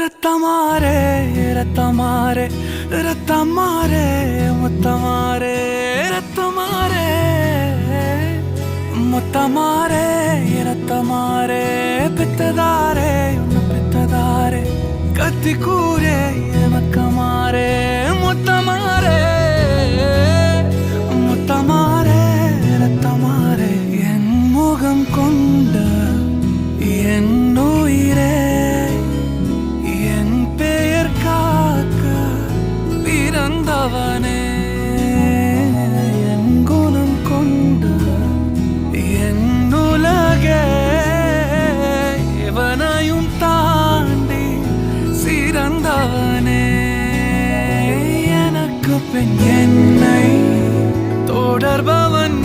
ரத்தமாரே ரத்தமாரே ரத்தமாரே முத்தமாரே ரத்தமாரே முத்தமாரே ரத்தமாரே பித்ததாரே உன்னை பித்ததாரே கத்தி கூரே மக்கமாரே முத்தமாரே முத்தமாரே ரத்தமாரே என் முகம் கொண்ட என் உயிரே என் பெயர் காக்க பிறந்தவனே என் குணம் கொண்ட என் உலகே எவனையும் தாண்டி சிறந்தவனே எனக்கு பின் என்னை தொடர்பவன்